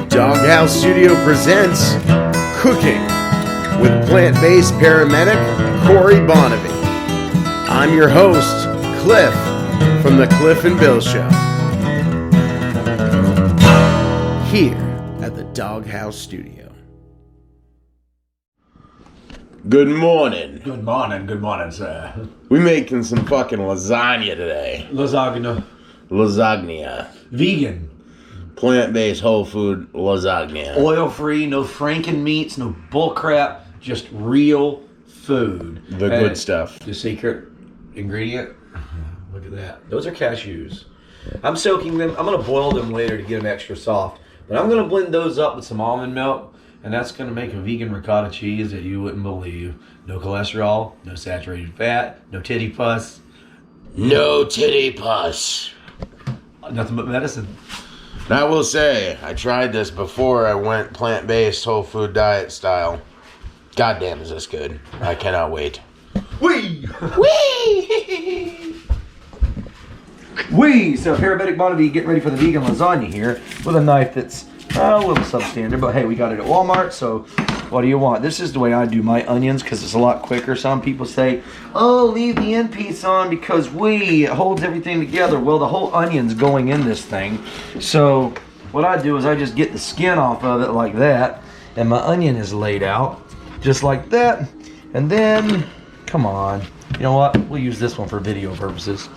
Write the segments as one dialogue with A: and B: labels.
A: Dawg-House Studio presents Cooking with plant-based paramedic Corey Bonnevie. I'm your host, Cliff, from the Cliff and Bill Show, here at the Dawg-House Studio. Good morning.
B: Good morning, sir.
A: We making some fucking lasagna today.
B: Lasagna. Vegan.
A: Plant-based whole food lasagna.
B: Oil-free, no Franken meats, no bullcrap, just real food.
A: The good stuff.
B: The secret ingredient, look at that. Those are cashews. I'm soaking them. I'm going to boil them later to get them extra soft. But I'm going to blend those up with some almond milk. And that's going to make a vegan ricotta cheese that you wouldn't believe. No cholesterol, no saturated fat, no titty pus.
A: No titty pus.
B: Nothing but medicine.
A: Now, I will say, I tried this before I went plant-based whole food diet style. Goddamn, is this good. I cannot wait.
B: Wee!
A: Whee!
B: Wee! So, Paramedic Bonnevie getting ready for the vegan lasagna here with a knife that's a little substandard, but hey, we got it at Walmart, so what do you want? This is the way I do my onions because it's a lot quicker. Some people say, oh, leave the end piece on because it holds everything together. Well, the whole onion's going in this thing. So what I do is I just get the skin off of it like that, and my onion is laid out just like that. And then, come on, you know what? We'll use this one for video purposes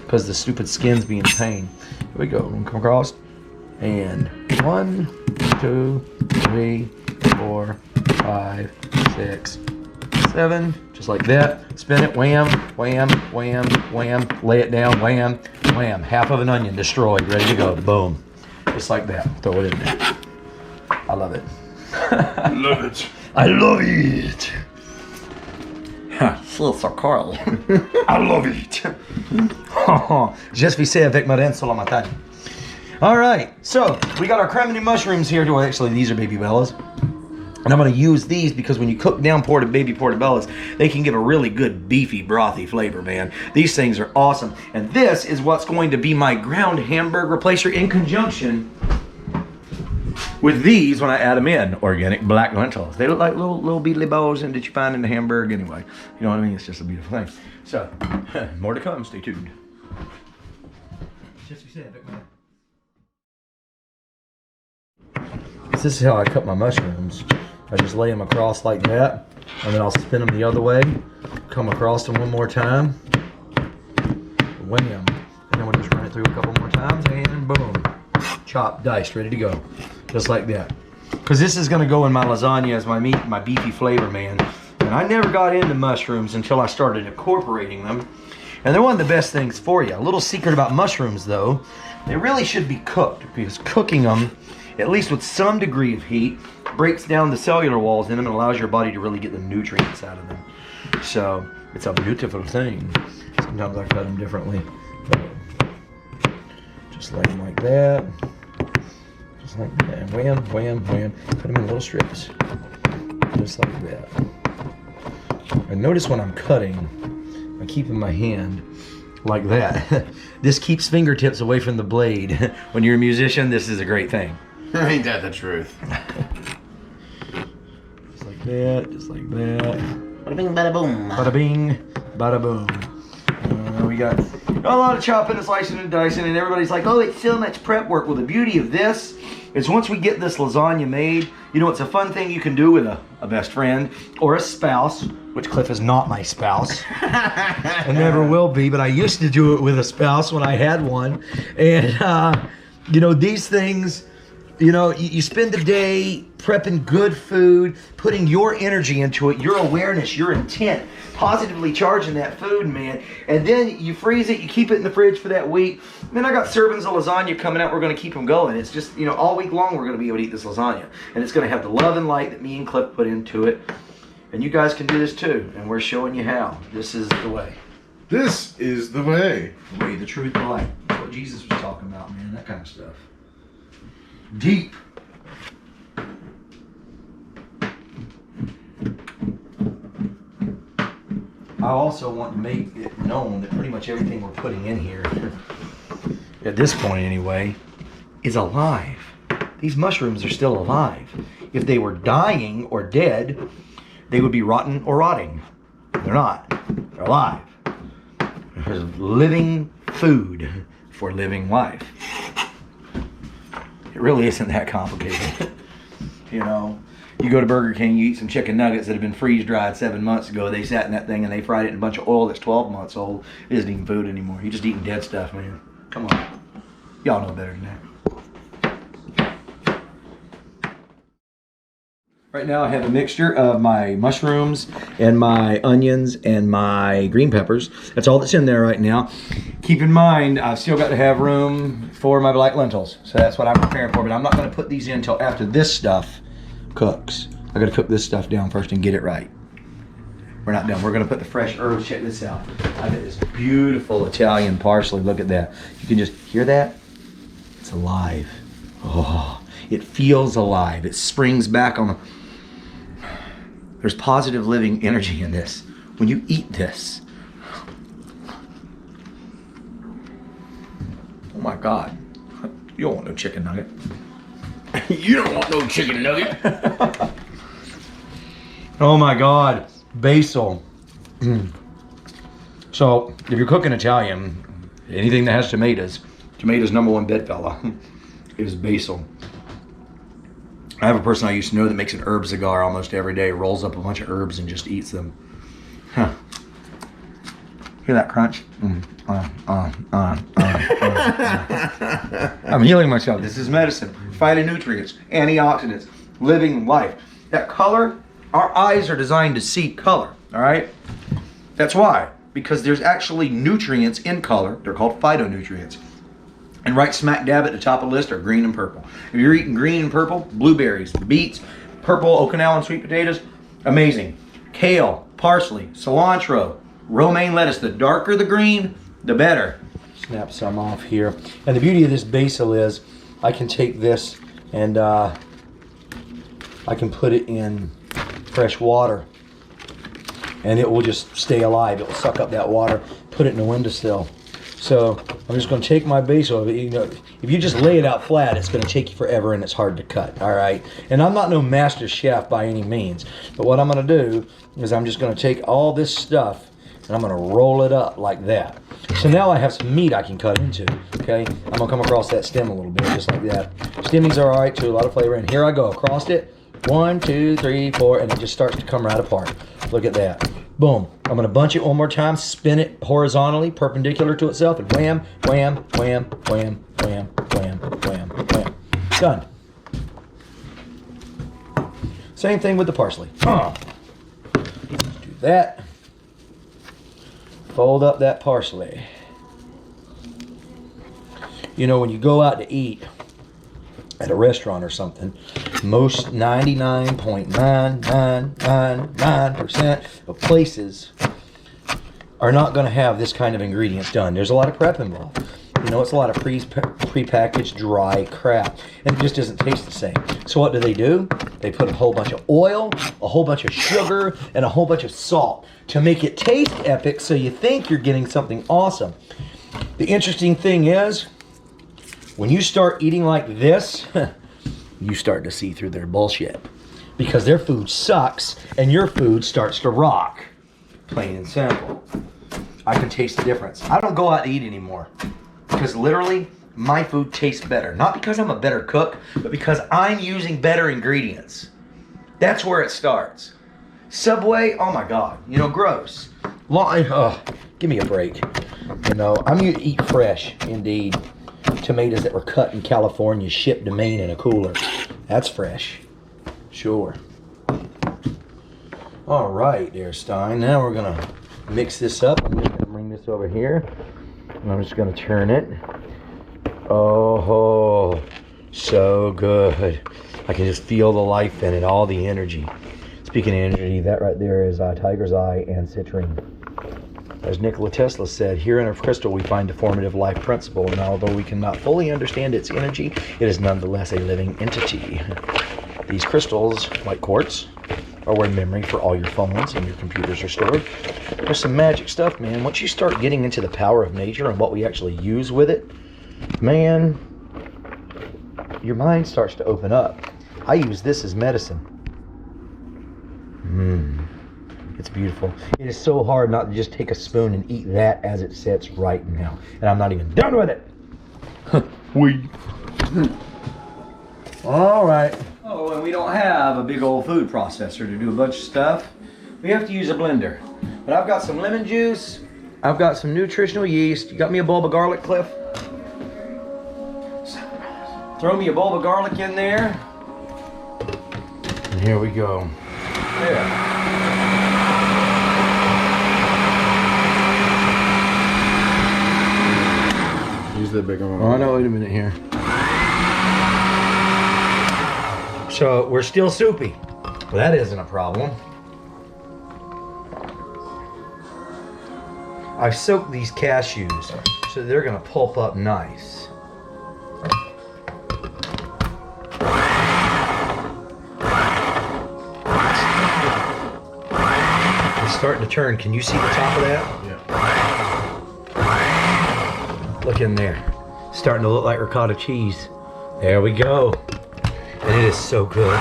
B: because the stupid skin's being a pain. Here we go. Come across. And 1, 2, 3, 4, 5, 6, 7, just like that. Spin it, wham, wham, wham, wham. Lay it down, wham, wham. Half of an onion destroyed, ready to go. Boom. Just like that. Throw it in there. I love it.
A: Love it.
B: I love it. So Carl. I love it. Je suis fait avec ma reine sur la montagne. All right, so we got our cremini mushrooms here. Well, actually, these are baby bellas. And I'm going to use these because when you cook down baby portobellas, they can give a really good beefy, brothy flavor, man. These things are awesome. And this is what's going to be my ground hamburger replacer in conjunction with these when I add them in. Organic black lentils. They look like little beetly balls that you find in the hamburger anyway. You know what I mean? It's just a beautiful thing. So, more to come. Stay tuned. Just as you said, man. This is how I cut my mushrooms. I just lay them across like that, and then I'll spin them the other way, come across them one more time, wham, and then we'll just run it through a couple more times, and boom, chopped, diced, ready to go, just like that. Because this is going to go in my lasagna as my meat, my beefy flavor, man. And I never got into mushrooms until I started incorporating them, and they're one of the best things for you. A little secret about mushrooms, though, they really should be cooked, because cooking them, at least with some degree of heat, breaks down the cellular walls in them and allows your body to really get the nutrients out of them. So it's a beautiful thing. Sometimes I cut them differently. Just lay them like that. Just like that. Wham, wham, wham. Cut them in little strips. Just like that. And notice when I'm cutting, I keep in my hand like that. This keeps fingertips away from the blade. When you're a musician, this is a great thing.
A: Ain't that the truth?
B: Just like that, just like that.
A: Bada bing, bada boom.
B: Bada bing, bada boom. We got a lot of chopping and slicing and dicing, and everybody's like, oh, it's so much prep work. Well, the beauty of this is once we get this lasagna made, you know, it's a fun thing you can do with a best friend or a spouse, which Cliff is not my spouse. And never will be, but I used to do it with a spouse when I had one. And, you know, these things, you know, you spend the day prepping good food, putting your energy into it, your awareness, your intent, positively charging that food, man. And then you freeze it, you keep it in the fridge for that week. And then I got servings of lasagna coming out. We're going to keep them going. It's just, you know, all week long we're going to be able to eat this lasagna. And it's going to have the love and light that me and Cliff put into it. And you guys can do this too. And we're showing you how. This is the way.
A: This is the way.
B: The way, the truth, the light. That's what Jesus was talking about, man. That kind of stuff. Deep. I also want to make it known that pretty much everything we're putting in here at this point anyway, is alive. These mushrooms are still alive. If they were dying or dead, they would be rotten or rotting. They're not. They're alive. There's living food for living life. It really isn't that complicated. You know, you go to Burger King, you eat some chicken nuggets that have been freeze-dried 7 months ago. They sat in that thing and they fried it in a bunch of oil that's 12 months old. It isn't even food anymore. You're just eating dead stuff, man. Come on. Y'all know better than that. Right now I have a mixture of my mushrooms and my onions and my green peppers. That's all that's in there right now. Keep in mind, I've still got to have room for my black lentils. So that's what I'm preparing for, but I'm not gonna put these in until after this stuff cooks. I gotta cook this stuff down first and get it right. We're not done. We're gonna put the fresh herbs. Check this out. I got this beautiful Italian parsley. Look at that. You can just hear that? It's alive. Oh, it feels alive. It springs back on the... There's positive living energy in this. When you eat this, oh my God, you don't want no chicken nugget. You don't want no chicken nugget. Oh my God, basil. So if you're cooking Italian, anything that has tomatoes, #1 bedfella is basil. I have a person I used to know that makes an herb cigar almost every day, rolls up a bunch of herbs and just eats them. Huh. Hear that crunch? I'm healing myself. This is medicine. Phytonutrients, antioxidants, living life. That color, our eyes are designed to see color, all right? That's why, because there's actually nutrients in color. They're called phytonutrients. And right smack dab at the top of the list are green and purple. If you're eating green and purple, blueberries, beets, purple Okinawan sweet potatoes, amazing. Kale, parsley, cilantro, romaine lettuce. The darker the green, the better. Snap some off here. And the beauty of this basil is I can take this and I can put it in fresh water and it will just stay alive. It will suck up that water, put it in the windowsill. So I'm just going to take my basil. You know, if you just lay it out flat, it's going to take you forever and it's hard to cut. All right. And I'm not no master chef by any means. But what I'm going to do is I'm just going to take all this stuff and I'm going to roll it up like that. So now I have some meat I can cut into. Okay. I'm going to come across that stem a little bit, just like that. Stemmings are all right too. A lot of flavor. And here I go across it. 1, 2, 3, 4, and it just starts to come right apart. Look at that. Boom. I'm going to bunch it one more time, spin it horizontally, perpendicular to itself, and wham, wham, wham, wham, wham, wham, wham, wham. Done. Same thing with the parsley. Let's do that. Fold up that parsley. You know, when you go out to eat at a restaurant or something, most 99.9999% of places are not going to have this kind of ingredients done. There's a lot of prep involved. You know, it's a lot of pre-packaged dry crap, and it just doesn't taste the same. So what do? They put a whole bunch of oil, a whole bunch of sugar, and a whole bunch of salt to make it taste epic, so you think you're getting something awesome. The interesting thing is, when you start eating like this, you start to see through their bullshit. Because their food sucks and your food starts to rock. Plain and simple. I can taste the difference. I don't go out to eat anymore. Because literally, my food tastes better. Not because I'm a better cook, but because I'm using better ingredients. That's where it starts. Subway, oh my God. You know, gross. Give me a break. You know, I'm going to eat fresh, indeed. Tomatoes that were cut in California, shipped to Maine in a cooler. That's fresh. Sure. All right, there, Stein. Now we're going to mix this up. I'm just going to bring this over here. And I'm just going to turn it. Oh, so good. I can just feel the life in it, all the energy. Speaking of energy, that right there is tiger's eye and citrine. As Nikola Tesla said, here in a crystal we find a formative life principle, and although we cannot fully understand its energy, it is nonetheless a living entity. These crystals, like quartz, are where memory for all your phones and your computers are stored. There's some magic stuff, man. Once you start getting into the power of nature and what we actually use with it, Man, your mind starts to open up. I use this as medicine. It's beautiful. It is so hard not to just take a spoon and eat that as it sits right now. And I'm not even done with it. All right. Oh, and we don't have a big old food processor to do a bunch of stuff. We have to use a blender. But I've got some lemon juice. I've got some nutritional yeast. You got me a bulb of garlic, Cliff? Throw me a bulb of garlic in there. And here we go. There.
A: Use the bigger one.
B: Oh, no, wait a minute here. So we're still soupy. Well, that isn't a problem. I've soaked these cashews so they're gonna pulp up nice. It's starting to turn. Can you see the top of that?
A: Yeah.
B: Look in there. Starting to look like ricotta cheese. There we go. And it is so good.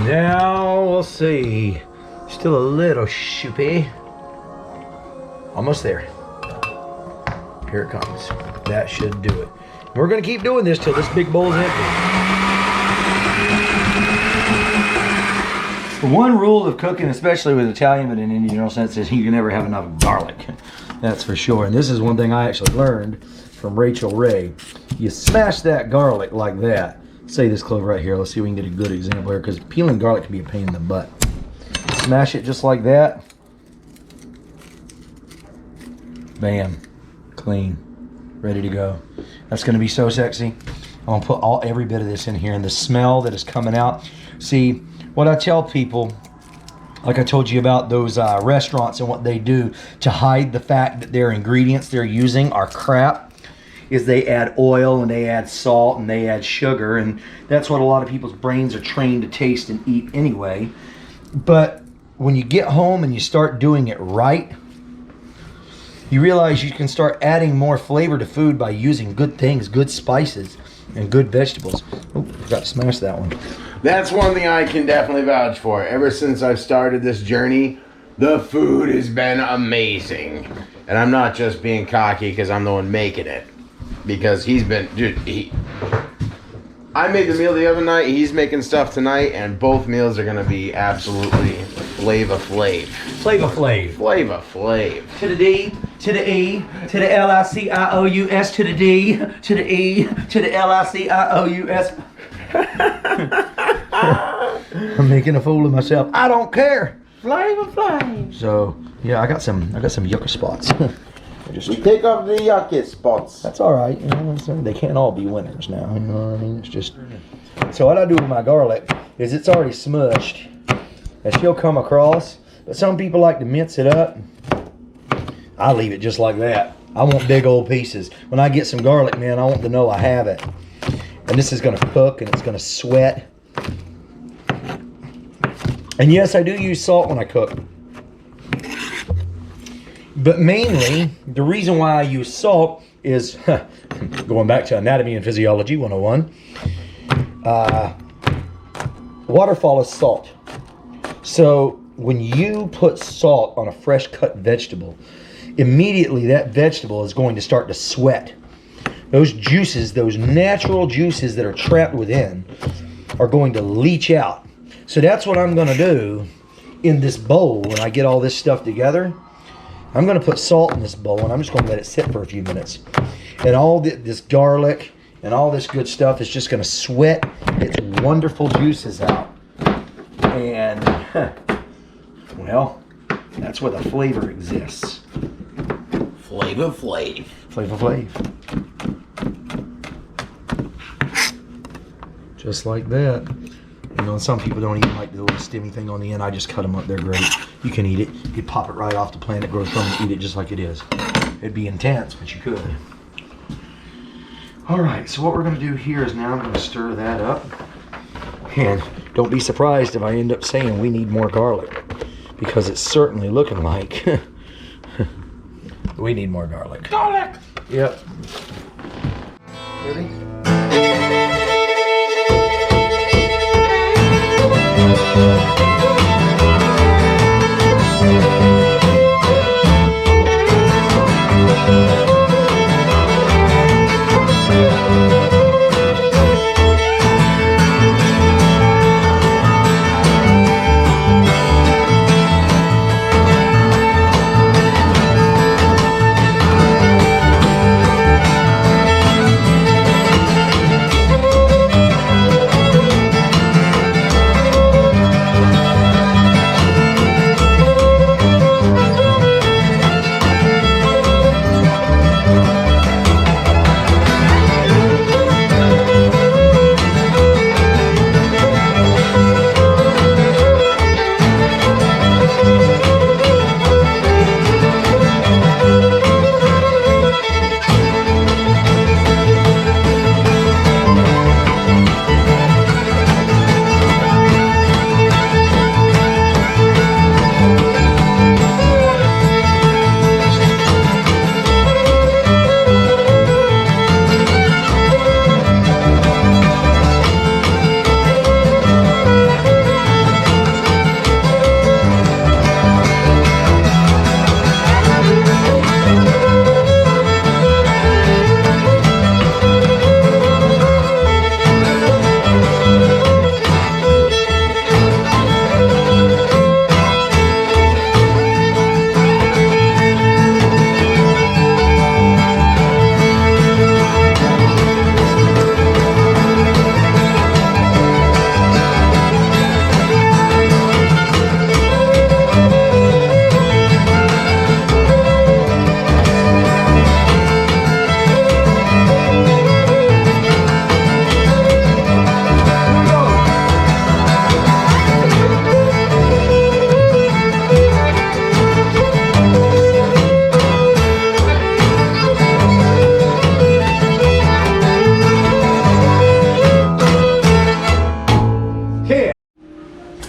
B: Now we'll see. Still a little soupy. Almost there. Here it comes. That should do it. We're gonna keep doing this till this big bowl's empty. The one rule of cooking, especially with Italian, but in any general sense, is you can never have enough garlic. That's for sure. And this is one thing I actually learned from Rachel Ray. You smash that garlic like that. Say this clove right here. Let's see if we can get a good example here, because peeling garlic can be a pain in the butt. Smash it just like that. Bam. Clean. Ready to go. That's going to be so sexy. I'm going to put every bit of this in here, and the smell that is coming out. See, what I tell people, like I told you about those restaurants and what they do to hide the fact that their ingredients they're using are crap, is they add oil and they add salt and they add sugar, and that's what a lot of people's brains are trained to taste and eat anyway. But when you get home and you start doing it right, you realize you can start adding more flavor to food by using good things, good spices, and good vegetables. Oh, forgot to smash that one.
A: That's one thing I can definitely vouch for. Ever since I've started this journey, the food has been amazing. And I'm not just being cocky because I'm the one making it. Because he's been, dude, I made the meal the other night, he's making stuff tonight, and both meals are gonna be absolutely Flava Flav.
B: Flava Flav.
A: Flava Flav.
B: To the D, to the E, to the L-I-C-I-O-U-S, to the D, to the E, to the L-I-C-I-O-U-S. I'm making a fool of myself. I don't care.
A: Flava Flav.
B: So yeah, I got some yucca spots.
A: We take off the yucky spots.
B: That's all right. You know what I'm saying? They can't all be winners now. You know what I mean? It's just. So what I do with my garlic is it's already smushed, and she'll come across. But some people like to mince it up. I leave it just like that. I want big old pieces. When I get some garlic, man, I want to know I have it. And this is going to cook, and it's going to sweat. And yes, I do use salt when I cook. But mainly, the reason why I use salt is, going back to Anatomy and Physiology 101, water follows salt. So when you put salt on a fresh cut vegetable, immediately that vegetable is going to start to sweat. Those juices, those natural juices that are trapped within, are going to leach out. So that's what I'm going to do in this bowl when I get all this stuff together. I'm going to put salt in this bowl, and I'm just going to let it sit for a few minutes. And all this garlic and all this good stuff is just going to sweat its wonderful juices out. And, well, that's where the flavor exists.
A: Flava Flav.
B: Flava Flav. Just like that. You know, some people don't even like the little stemmy thing on the end. I just cut them up. They're great. You can eat it. You could pop it right off the plant it grows from and eat it just like it is. It'd be intense, but you could. All right, so what we're going to do here is now I'm going to stir that up. And Don't be surprised if I end up saying we need more garlic, because it's certainly looking like we need more garlic.
C: Garlic!
B: Yep. Ready?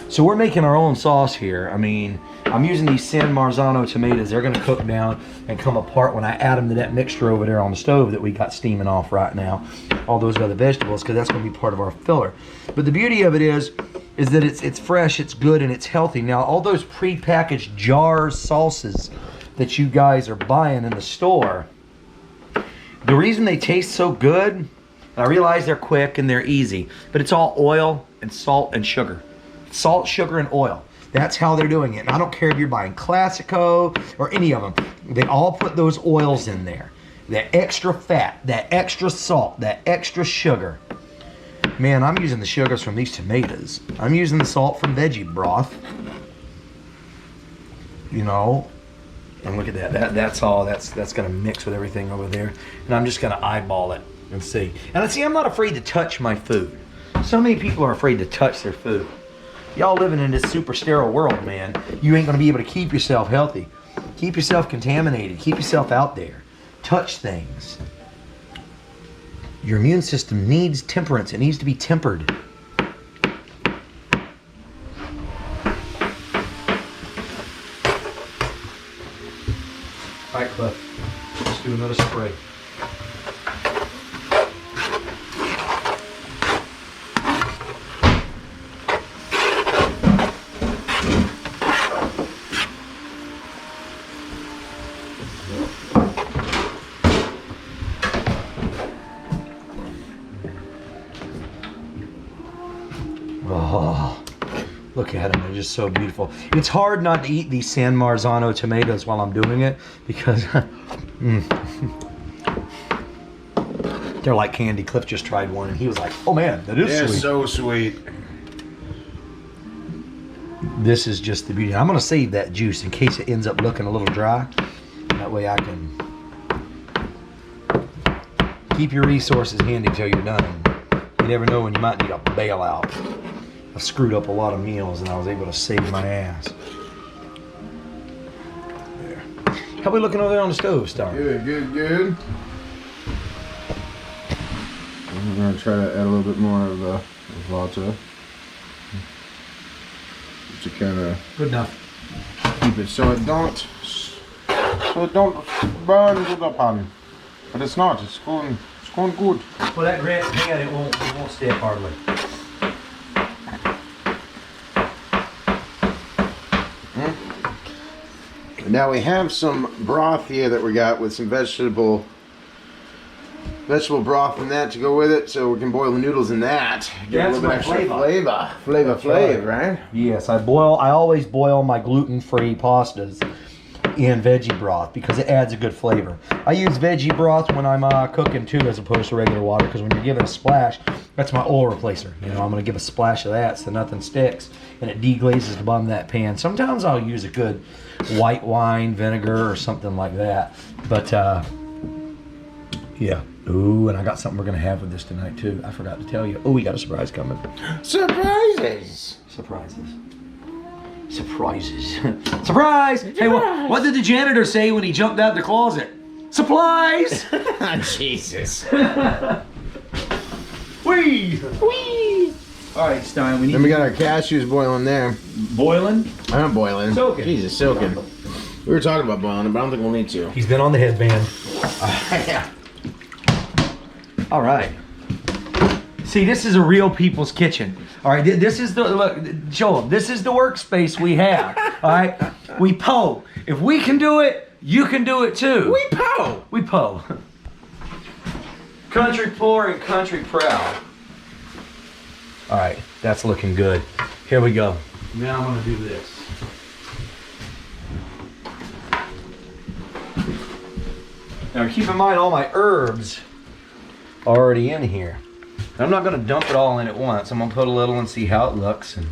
B: So we're making our own sauce here. I mean, I'm using these San Marzano tomatoes. They're gonna cook down and come apart when I add them to that mixture over there on the stove that we got steaming off right now. All those other vegetables, because that's gonna be part of our filler. But the beauty of it is that it's fresh, it's good, and it's healthy. Now, all those pre-packaged jars, sauces that you guys are buying in the store, the reason they taste so good, I realize they're quick and they're easy, but it's all oil and salt and sugar. Salt, sugar, and oil. That's how they're doing it. And I don't care if you're buying Classico or any of them. They all put those oils in there. That extra fat, that extra salt, that extra sugar. Man, I'm using the sugars from these tomatoes. I'm using the salt from veggie broth. You know, and look at that. That's all. That's gonna mix with everything over there. And I'm just gonna eyeball it and see. And see, I'm not afraid to touch my food. So many people are afraid to touch their food. Y'all living in this super sterile world, man. You ain't gonna be able to keep yourself healthy. Keep yourself contaminated. Keep yourself out there. Touch things. Your immune system needs temperance. It needs to be tempered. All right, Cliff. Let's do another spray. Oh, look at them. They're just so beautiful. It's hard not to eat these San Marzano tomatoes while I'm doing it because they're like candy. Cliff just tried one and he was like, oh man, that is sweet.
A: So sweet.
B: This is just the beauty. I'm going to save that juice in case it ends up looking a little dry. That way I can keep your resources handy till you're done. You never know when you might need a bailout. I've screwed up a lot of meals and I was able to save my ass. There. How we looking over there on the stove, Star?
A: Good. I'm gonna try to add a little bit more of the vodka. just to kind of
B: Good enough.
A: keep it so it don't burn to the pan. But it's not. It's going good.
B: Well, that grass pan, it won't stay up hardly.
A: Now we have some broth here that we got with some vegetable broth and that to go with it, so we can boil the noodles in that. Get a little bit extra flavor, right?
B: Yes, I always boil my gluten-free pastas in veggie broth because it adds a good flavor. I use veggie broth when I'm cooking too, as opposed to regular water, because when you're giving a splash, that's my oil replacer. You know, I'm going to give a splash of that so nothing sticks, and it deglazes the bottom of that pan. Sometimes I'll use a good white wine vinegar or something like that, but yeah. Ooh, and I got something we're going to have with this tonight too. I forgot to tell you. Oh, we got a surprise coming.
A: Surprises!
B: Surprises. Surprise! Hey, what did the janitor say when he jumped out the closet? Supplies!
A: Jesus.
B: Whee! All right, Stein,
A: Then we got our cashews boiling there.
B: boiling.
A: I'm not boiling.
B: Soaking.
A: Jesus, soaking. We were talking about boiling, but I don't think we'll need to.
B: He's been on the headband.
A: Yeah.
B: All right. See, this is a real people's kitchen. All right, this is the look. Show them. This is the workspace we have. All right, we po. If we can do it, you can do it too. We po. Country poor and country proud. All right, that's looking good. Here we go. Now I'm gonna do this. Now keep in mind all my herbs are already in here. I'm not going to dump it all in at once. I'm going to put a little and see how it looks. And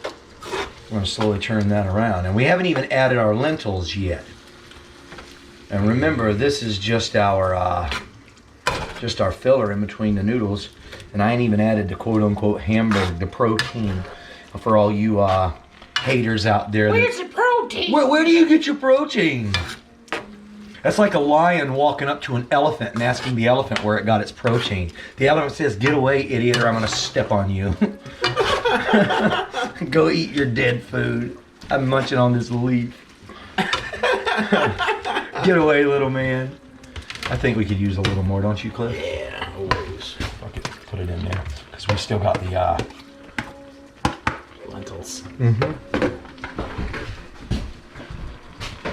B: we're going to slowly turn that around. And we haven't even added our lentils yet. And remember, this is just our filler in between the noodles. And I ain't even added the quote-unquote hamburger, the protein, for all you haters out there.
A: Where's the protein?
B: Where do you get your protein? That's like a lion walking up to an elephant and asking the elephant where it got its protein. The elephant says, "Get away, idiot, or I'm gonna step on you." Go eat your dead food. I'm munching on this leaf. Get away, little man. I think we could use a little more, don't you, Cliff?
A: Yeah, always.
B: Fuck it, put it in there. Because we still got the
A: lentils.
B: Mm-hmm.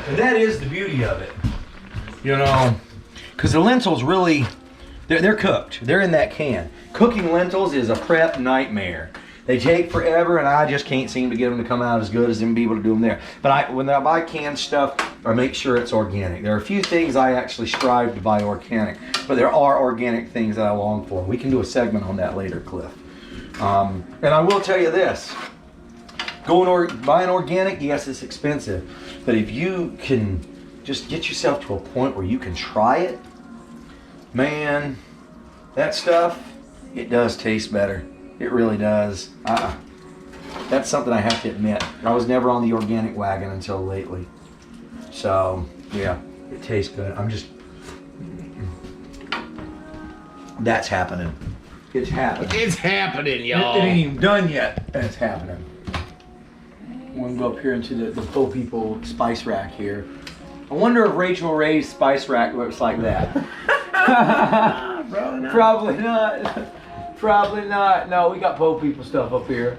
B: And that is the beauty of it. You know, because the lentils really, they're cooked. They're in that can. Cooking lentils is a prep nightmare. They take forever, and I just can't seem to get them to come out as good as them be able to do them there. But when I buy canned stuff, I make sure it's organic. There are a few things I actually strive to buy organic, but there are organic things that I long for. We can do a segment on that later, Cliff. And I will tell you this. Buying organic, yes, it's expensive. But if you can just get yourself to a point where you can try it, man, that stuff, it does taste better. It really does. That's something I have to admit. I was never on the organic wagon until lately. So, yeah, it tastes good. That's happening. It's happening.
A: It's happening, y'all.
B: It ain't even done yet. It's happening. I'm gonna go up here into the Po People spice rack here. I wonder if Rachel Ray's spice rack looks like that. Probably not. Probably not. No, we got Po People stuff up here.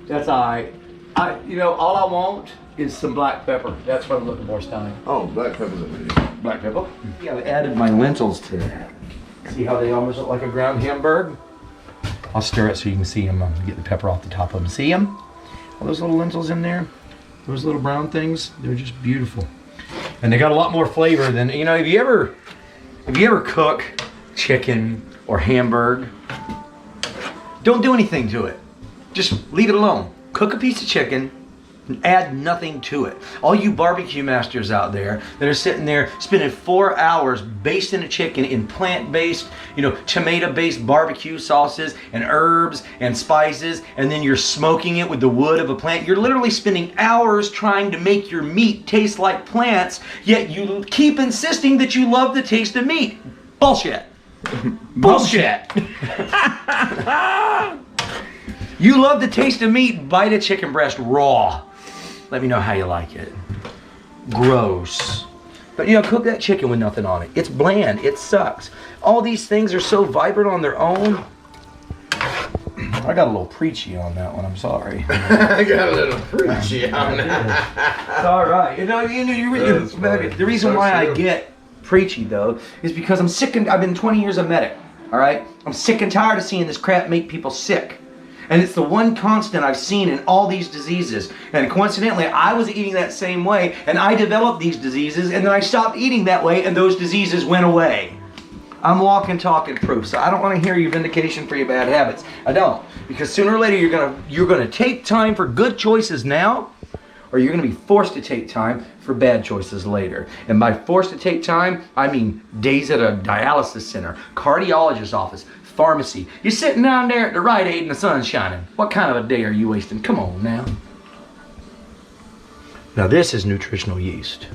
B: That's alright. All I want is some black pepper. That's what I'm looking for, Stein.
A: Oh, black pepper's a video.
B: Black pepper? Yeah, I added my lentils to that. See how they almost look like a ground hamburger? I'll stir it so you can see them. Get the pepper off the top of them. See them? All those little lentils in there? Those little brown things? They're just beautiful. And they got a lot more flavor than, if you ever cook chicken or hamburger, don't do anything to it. Just leave it alone. Cook a piece of chicken and add nothing to it. All you barbecue masters out there that are sitting there spending 4 hours basting a chicken in plant-based, tomato-based barbecue sauces and herbs and spices, and then you're smoking it with the wood of a plant. You're literally spending hours trying to make your meat taste like plants, yet you keep insisting that you love the taste of meat. Bullshit. Bullshit. You love the taste of meat, bite a chicken breast raw. Let me know how you like it. Gross. But you know, cook that chicken with nothing on it. It's bland, it sucks. All these things are so vibrant on their own. I got a little preachy on that one, I'm sorry.
A: I got a little preachy on that.
B: It's all right. You know, the reason why I get preachy though is because I'm sick and I've been 20 years a medic. All right, I'm sick and tired of seeing this crap make people sick, and it's the one constant I've seen in all these diseases. And coincidentally, I was eating that same way, and I developed these diseases, and then I stopped eating that way, and those diseases went away. I'm walking, talking proof. So I don't want to hear your vindication for your bad habits. I don't, because sooner or later you're gonna take time for good choices now, or you're gonna be forced to take time for bad choices later. And by forced to take time, I mean days at a dialysis center, cardiologist's office, pharmacy. You're sitting down there at the Rite Aid and the sun's shining. What kind of a day are you wasting? Come on now. Now this is nutritional yeast.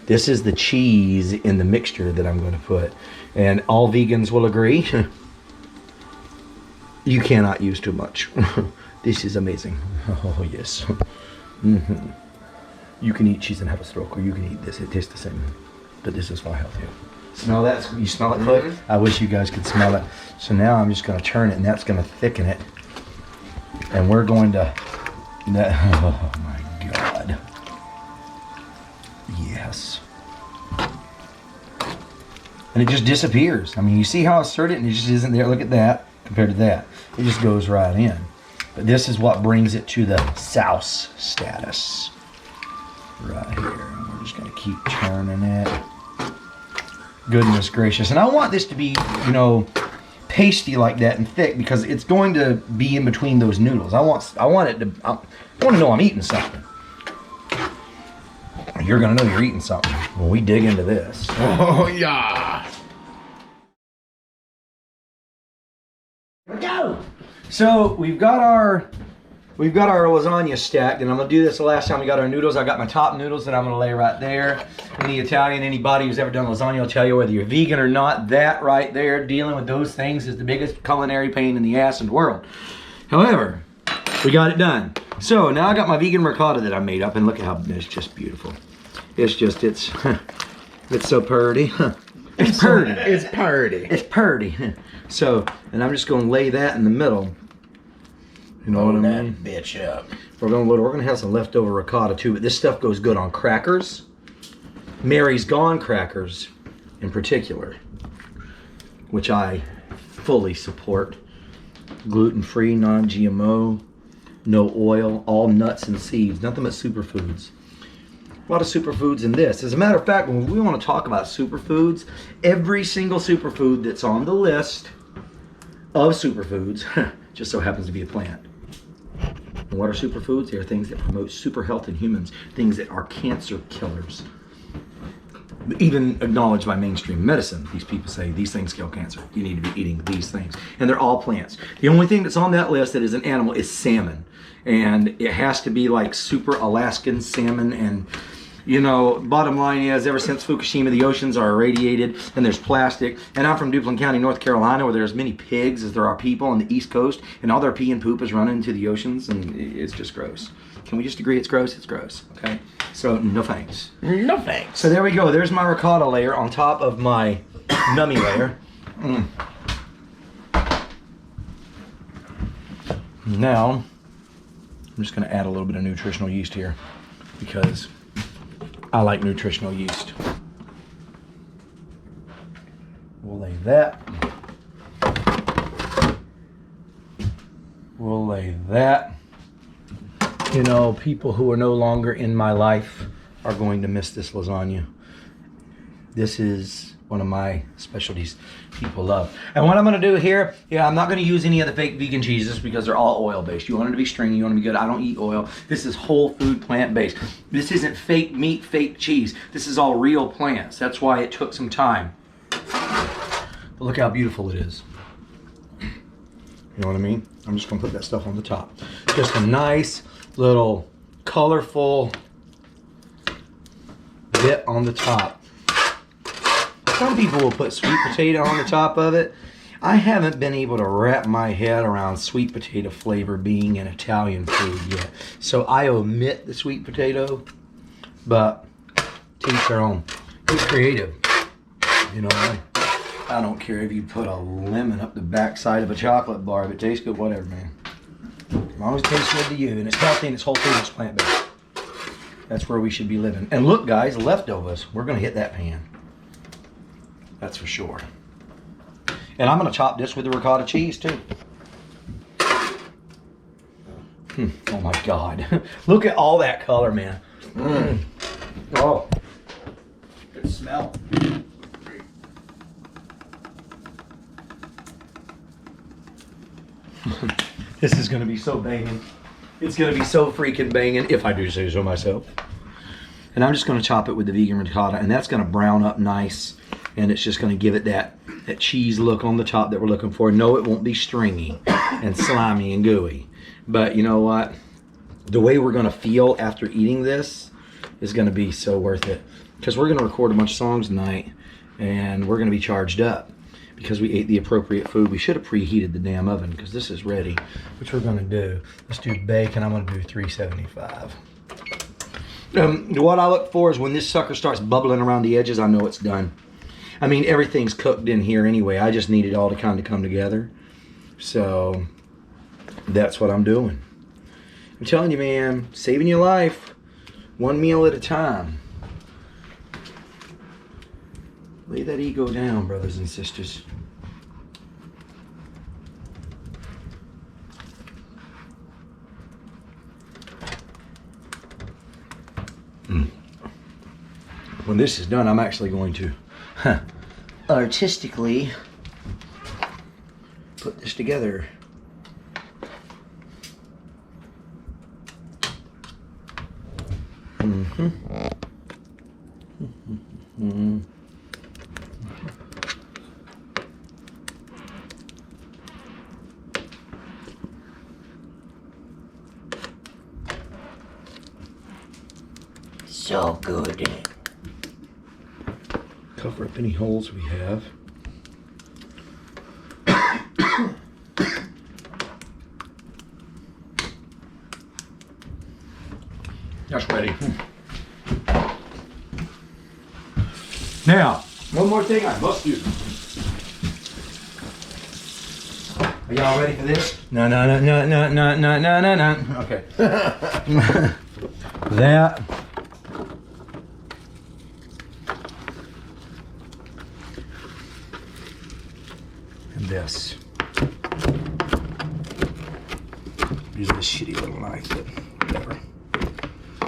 B: This is the cheese in the mixture that I'm going to put. And all vegans will agree, you cannot use too much. This is amazing. Oh yes. Mm-hmm. You can eat cheese and have a stroke, or you can eat this. It tastes the same, but this is far healthier. Smell that? You smell it, Cliff? I wish you guys could smell it. So now I'm just going to turn it, and that's going to thicken it. And we're going to... Oh my God. Yes. And it just disappears. I mean, you see how I stirred it, and it just isn't there. Look at that compared to that. It just goes right in. But this is what brings it to the sauce status. Right here. And we're just going to keep turning it. Goodness gracious. And I want this to be, you know, pasty like that and thick, because it's going to be in between those noodles. I want to know I'm eating something. You're going to know you're eating something when we dig into this.
A: Oh, yeah.
B: Here we go. So we've got our lasagna stacked, and I'm gonna do this the last time we got our noodles. I got my top noodles that I'm gonna lay right there. Any Italian, anybody who's ever done lasagna will tell you, whether you're vegan or not, that right there, dealing with those things is the biggest culinary pain in the ass in the world. However, we got it done. So now I got my vegan ricotta that I made up, and look at how it's just beautiful. It's so purty. It's purty.
A: It's purty.
B: It's purty. So, and I'm just gonna lay that in the middle. You know what I mean?
A: Bitch up.
B: We're gonna have some leftover ricotta too, but this stuff goes good on crackers. Mary's Gone crackers in particular, which I fully support. Gluten-free, non-GMO, no oil, all nuts and seeds, nothing but superfoods. A lot of superfoods in this. As a matter of fact, when we want to talk about superfoods, every single superfood that's on the list of superfoods just so happens to be a plant. And what are superfoods? They are things that promote super health in humans, things that are cancer killers. Even acknowledged by mainstream medicine, these people say these things kill cancer. You need to be eating these things. And they're all plants. The only thing that's on that list that is an animal is salmon. And it has to be like super Alaskan salmon. And you know, bottom line is, ever since Fukushima, the oceans are irradiated and there's plastic. And I'm from Duplin County, North Carolina, where there's as many pigs as there are people on the East Coast, and all their pee and poop is running into the oceans, and it's just gross. Can we just agree it's gross? It's gross, okay? So, no thanks.
A: No thanks.
B: So there we go. There's my ricotta layer on top of my nummy layer. Now, I'm just going to add a little bit of nutritional yeast here, because I like nutritional yeast. We'll lay that. We'll lay that. You know, people who are no longer in my life are going to miss this lasagna. This is one of my specialties people love. And what I'm going to do here, I'm not going to use any of the fake vegan cheeses because they're all oil-based. You want it to be stringy, you want it to be good. I don't eat oil. This is whole food, plant-based. This isn't fake meat, fake cheese. This is all real plants. That's why it took some time. But look how beautiful it is. You know what I mean? I'm just going to put that stuff on the top. Just a nice little colorful bit on the top. Some people will put sweet potato on the top of it. I haven't been able to wrap my head around sweet potato flavor being in Italian food yet. So I omit the sweet potato, but to each their own. It's creative. You know, I don't care if you put a lemon up the backside of a chocolate bar. If it tastes good, whatever, man. As long as it tastes good to you, and it's healthy and it's whole food, it's plant-based. That's where we should be living. And look, guys, leftovers. We're going to hit that pan. That's for sure. And I'm going to chop this with the ricotta cheese, too. Oh, my God. Look at all that color, man. Oh. Good smell. This is going to be so banging. It's going to be so freaking banging, if I do say so myself. And I'm just going to chop it with the vegan ricotta, and that's going to brown up nice, and it's just going to give it that cheese look on the top that we're looking for. No, it won't be stringy and slimy and gooey. But you know what? The way we're going to feel after eating this is going to be so worth it. Because we're going to record a bunch of songs tonight, and we're going to be charged up. Because we ate the appropriate food. We should have preheated the damn oven because this is ready, which we're going to do. Let's do bacon. I'm going to do 375. What I look for is when this sucker starts bubbling around the edges, I know it's done. I mean, everything's cooked in here anyway. I just need it all to kind of come together. So that's what I'm doing. I'm telling you, man, saving your life one meal at a time. Lay that ego down, brothers and sisters. When this is done, I'm actually going to artistically put this together. So good. Cover up any holes we have. That's ready. Now, one more thing I must do. Are y'all ready for this? No. Okay. That. And this. Use this shitty little knife, but whatever.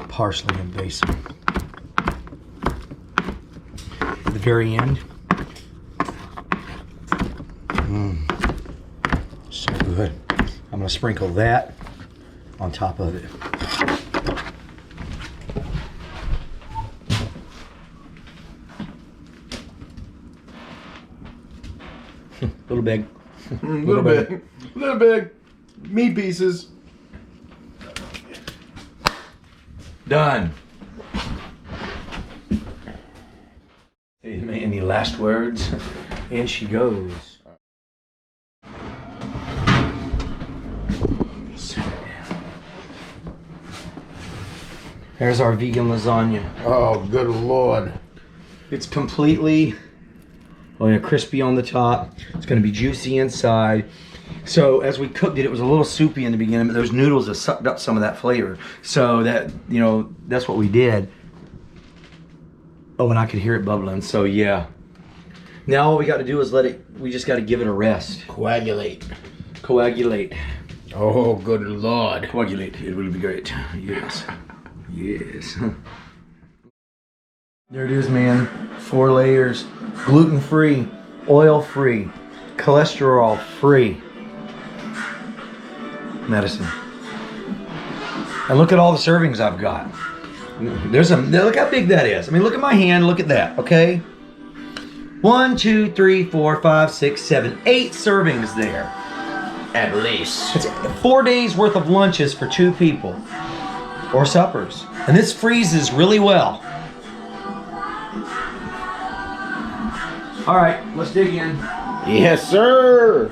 B: Parsley and basil. At the very end. So good. I'm going to sprinkle that on top of it. Little big.
A: Little big. Little big. Meat pieces.
B: Done. Any last words? And she goes. There's our vegan lasagna.
A: Oh, good Lord.
B: It's completely crispy on the top. It's going to be juicy inside. So as we cooked it, it was a little soupy in the beginning, but those noodles have sucked up some of that flavor. So that, that's what we did. Oh, and I could hear it bubbling. So yeah. Now all we got to do is we just got to give it a rest.
A: Coagulate.
B: Coagulate.
A: Oh, good Lord.
B: Coagulate. It will be great. Yes. Yes. There it is, man. 4 layers. Gluten-free, oil-free, cholesterol-free medicine. And look at all the servings I've got. Look how big that is. I mean, look at my hand. Look at that, okay? 1, 2, 3, 4, 5, 6, 7, 8 servings there.
A: At least.
B: It's 4 days worth of lunches for 2 people. Or suppers. And this freezes really well. All right, let's dig in.
A: Yes, sir.